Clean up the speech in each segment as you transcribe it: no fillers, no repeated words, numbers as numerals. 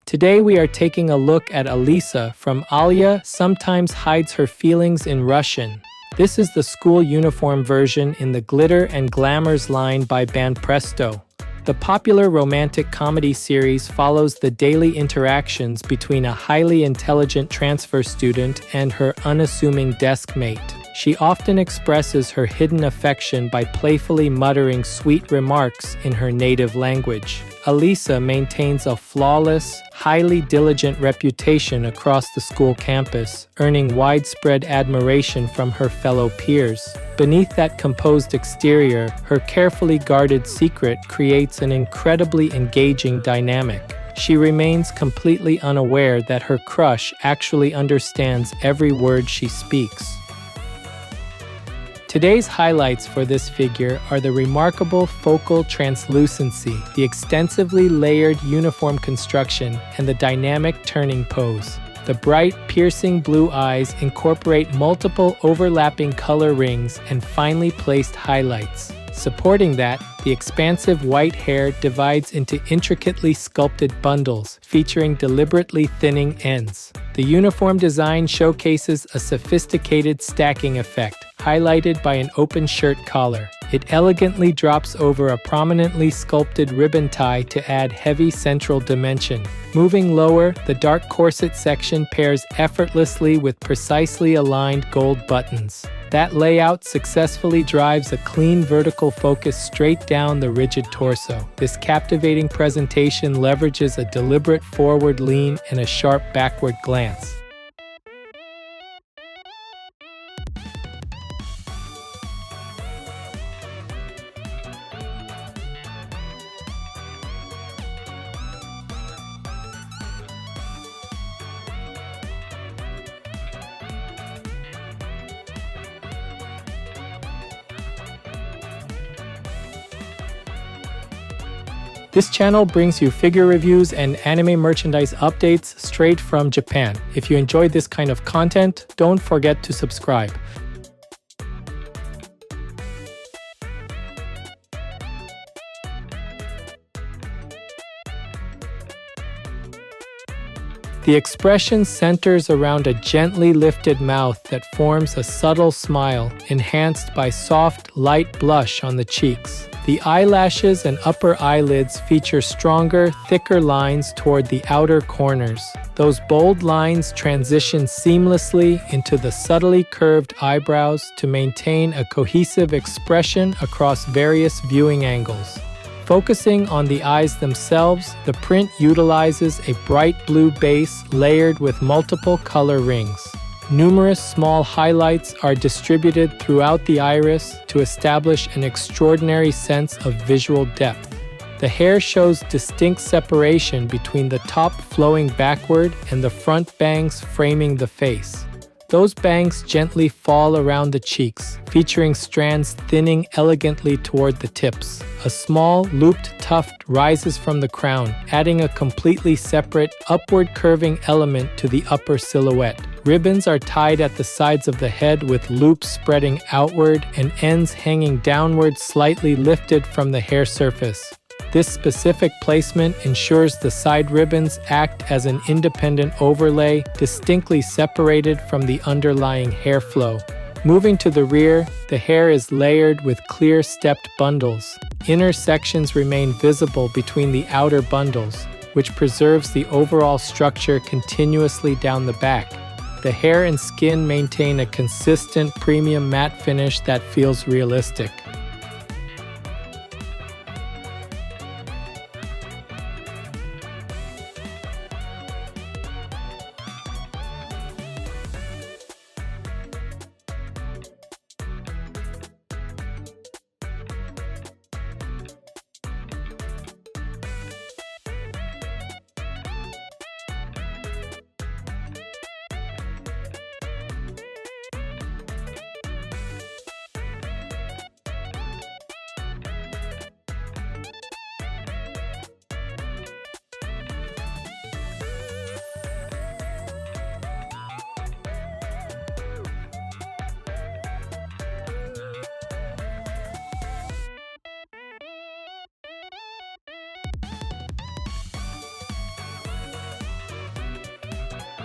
Today we are taking a look at Alisa from Alya Sometimes Hides Her Feelings in Russian. This is the school uniform version in the Glitter and Glamours line by Banpresto. The popular romantic comedy series follows the daily interactions between a highly intelligent transfer student and her unassuming desk mate. She often expresses her hidden affection by playfully muttering sweet remarks in her native language. Alisa maintains a flawless, highly diligent reputation across the school campus, earning widespread admiration from her fellow peers. Beneath that composed exterior, her carefully guarded secret creates an incredibly engaging dynamic. She remains completely unaware that her crush actually understands every word she speaks. Today's highlights for this figure are the remarkable focal translucency, the extensively layered uniform construction, and the dynamic turning pose. The bright, piercing blue eyes incorporate multiple overlapping color rings and finely placed highlights. Supporting that, the expansive white hair divides into intricately sculpted bundles, featuring deliberately thinning ends. The uniform design showcases a sophisticated stacking effect, highlighted by an open shirt collar. It elegantly drops over a prominently sculpted ribbon tie to add heavy central dimension. Moving lower, the dark corset section pairs effortlessly with precisely aligned gold buttons. That layout successfully drives a clean vertical focus straight down the rigid torso. This captivating presentation leverages a deliberate forward lean and a sharp backward glance. This channel brings you figure reviews and anime merchandise updates straight from Japan. If you enjoyed this kind of content, don't forget to subscribe. The expression centers around a gently lifted mouth that forms a subtle smile, enhanced by soft, light blush on the cheeks. The eyelashes and upper eyelids feature stronger, thicker lines toward the outer corners. Those bold lines transition seamlessly into the subtly curved eyebrows to maintain a cohesive expression across various viewing angles. Focusing on the eyes themselves, the print utilizes a bright blue base layered with multiple color rings. Numerous small highlights are distributed throughout the iris to establish an extraordinary sense of visual depth. The hair shows distinct separation between the top flowing backward and the front bangs framing the face. Those bangs gently fall around the cheeks, featuring strands thinning elegantly toward the tips. A small, looped tuft rises from the crown, adding a completely separate, upward curving element to the upper silhouette. Ribbons are tied at the sides of the head with loops spreading outward and ends hanging downward slightly lifted from the hair surface. This specific placement ensures the side ribbons act as an independent overlay, distinctly separated from the underlying hair flow. Moving to the rear, the hair is layered with clear stepped bundles. Inner sections remain visible between the outer bundles, which preserves the overall structure continuously down the back. The hair and skin maintain a consistent premium matte finish that feels realistic.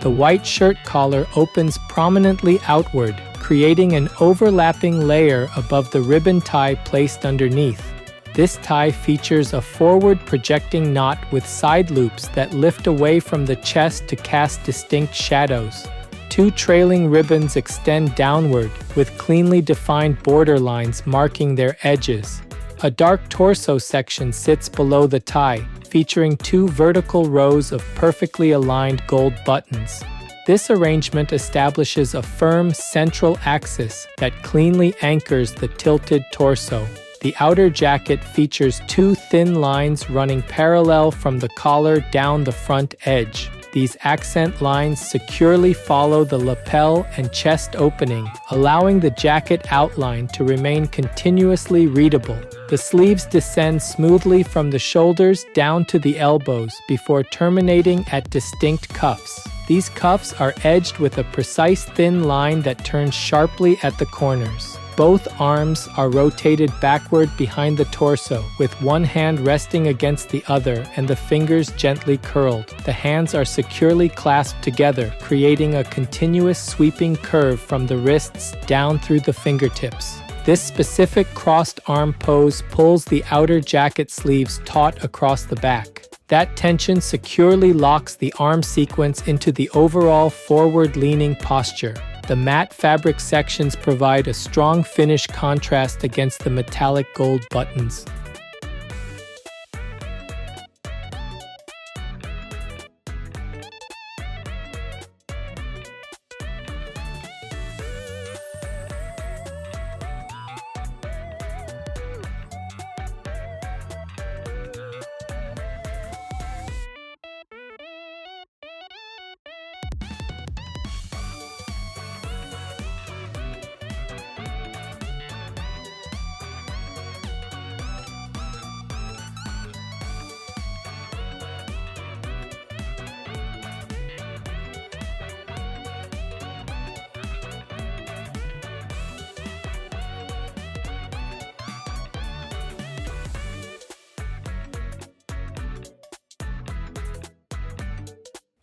The white shirt collar opens prominently outward, creating an overlapping layer above the ribbon tie placed underneath. This tie features a forward projecting knot with side loops that lift away from the chest to cast distinct shadows. Two trailing ribbons extend downward, with cleanly defined border lines marking their edges. A dark torso section sits below the tie, featuring two vertical rows of perfectly aligned gold buttons. This arrangement establishes a firm central axis that cleanly anchors the tilted torso. The outer jacket features two thin lines running parallel from the collar down the front edge. These accent lines securely follow the lapel and chest opening, allowing the jacket outline to remain continuously readable. The sleeves descend smoothly from the shoulders down to the elbows before terminating at distinct cuffs. These cuffs are edged with a precise thin line that turns sharply at the corners. Both arms are rotated backward behind the torso, with one hand resting against the other and the fingers gently curled. The hands are securely clasped together, creating a continuous sweeping curve from the wrists down through the fingertips. This specific crossed arm pose pulls the outer jacket sleeves taut across the back. That tension securely locks the arm sequence into the overall forward-leaning posture. The matte fabric sections provide a strong finish contrast against the metallic gold buttons.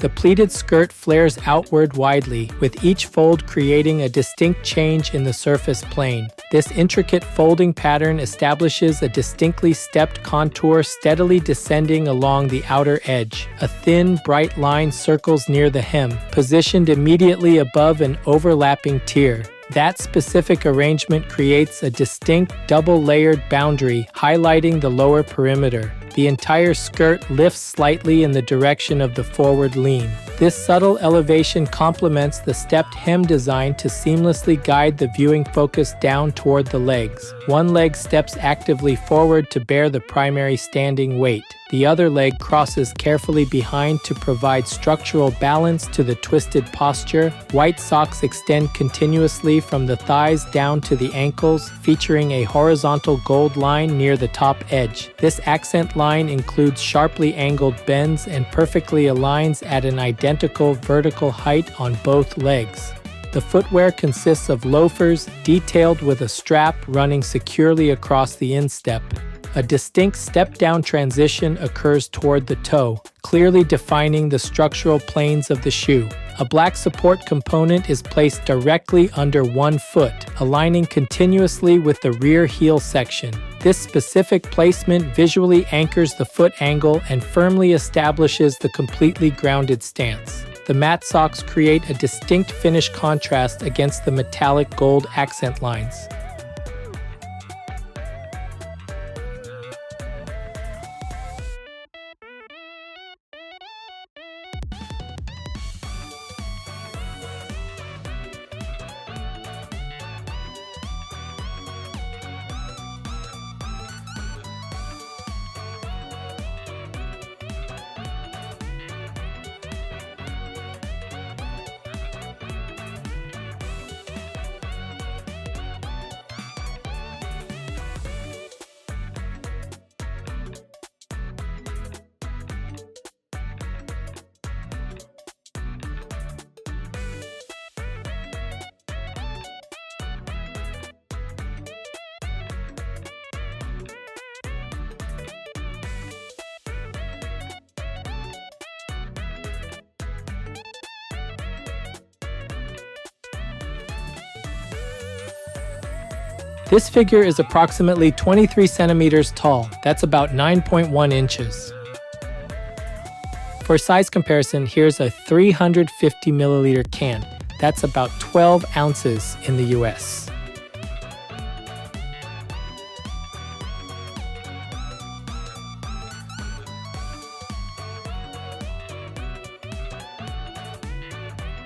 The pleated skirt flares outward widely, with each fold creating a distinct change in the surface plane. This intricate folding pattern establishes a distinctly stepped contour steadily descending along the outer edge. A thin, bright line circles near the hem, positioned immediately above an overlapping tier. That specific arrangement creates a distinct double-layered boundary, highlighting the lower perimeter. The entire skirt lifts slightly in the direction of the forward lean. This subtle elevation complements the stepped hem design to seamlessly guide the viewing focus down toward the legs. One leg steps actively forward to bear the primary standing weight. The other leg crosses carefully behind to provide structural balance to the twisted posture. White socks extend continuously from the thighs down to the ankles, featuring a horizontal gold line near the top edge. This accent line includes sharply angled bends and perfectly aligns at an identical vertical height on both legs. The footwear consists of loafers, detailed with a strap running securely across the instep. A distinct step-down transition occurs toward the toe, clearly defining the structural planes of the shoe. A black support component is placed directly under one foot, aligning continuously with the rear heel section. This specific placement visually anchors the foot angle and firmly establishes the completely grounded stance. The matte socks create a distinct finish contrast against the metallic gold accent lines. This figure is approximately 23 centimeters tall. That's about 9.1 inches. For size comparison, here's a 350 milliliter can. That's about 12 ounces in the US.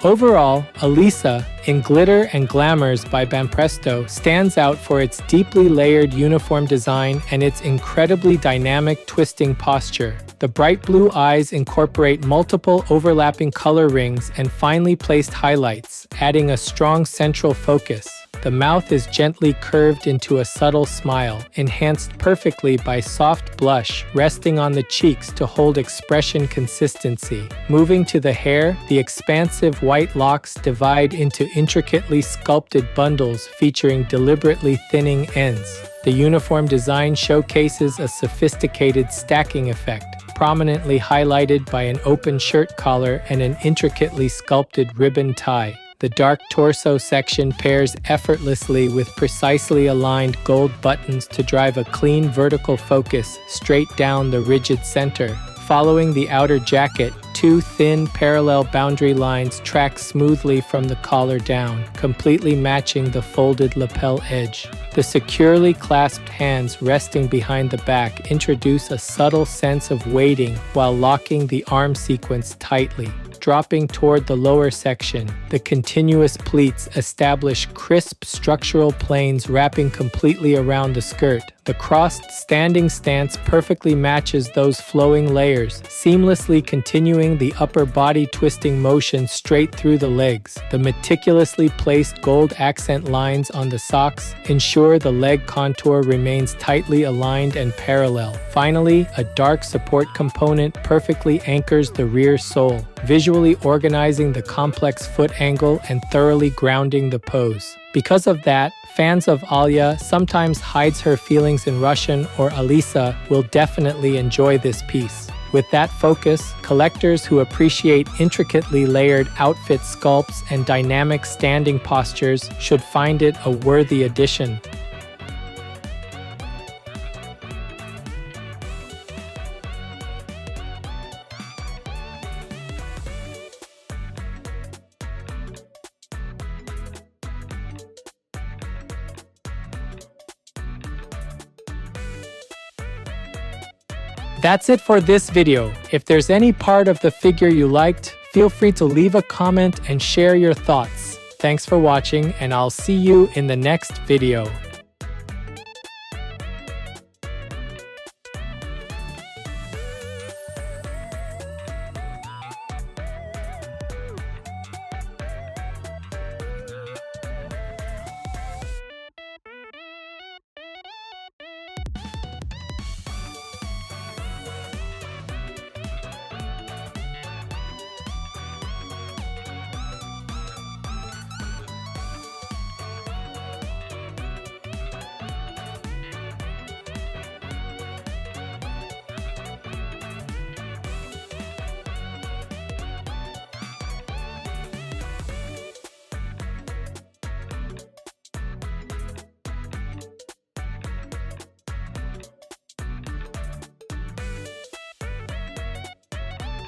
Overall, Alisa, in Glitter and Glamours by Banpresto, stands out for its deeply layered uniform design and its incredibly dynamic twisting posture. The bright blue eyes incorporate multiple overlapping color rings and finely placed highlights, adding a strong central focus. The mouth is gently curved into a subtle smile, enhanced perfectly by soft blush resting on the cheeks to hold expression consistency. Moving to the hair, the expansive white locks divide into intricately sculpted bundles featuring deliberately thinning ends. The uniform design showcases a sophisticated stacking effect, prominently highlighted by an open shirt collar and an intricately sculpted ribbon tie. The dark torso section pairs effortlessly with precisely aligned gold buttons to drive a clean vertical focus straight down the rigid center. Following the outer jacket, two thin parallel boundary lines track smoothly from the collar down, completely matching the folded lapel edge. The securely clasped hands resting behind the back introduce a subtle sense of weighting while locking the arm sequence tightly. Dropping toward the lower section, the continuous pleats establish crisp structural planes wrapping completely around the skirt. The crossed standing stance perfectly matches those flowing layers, seamlessly continuing the upper body twisting motion straight through the legs. The meticulously placed gold accent lines on the socks ensure the leg contour remains tightly aligned and parallel. Finally, a dark support component perfectly anchors the rear sole, visually organizing the complex foot angle and thoroughly grounding the pose. Because of that, fans of Alya, sometimes hides her feelings in Russian, or Alisa, will definitely enjoy this piece. With that focus, collectors who appreciate intricately layered outfit sculpts and dynamic standing postures should find it a worthy addition. That's it for this video. If there's any part of the figure you liked, feel free to leave a comment and share your thoughts. Thanks for watching, and I'll see you in the next video.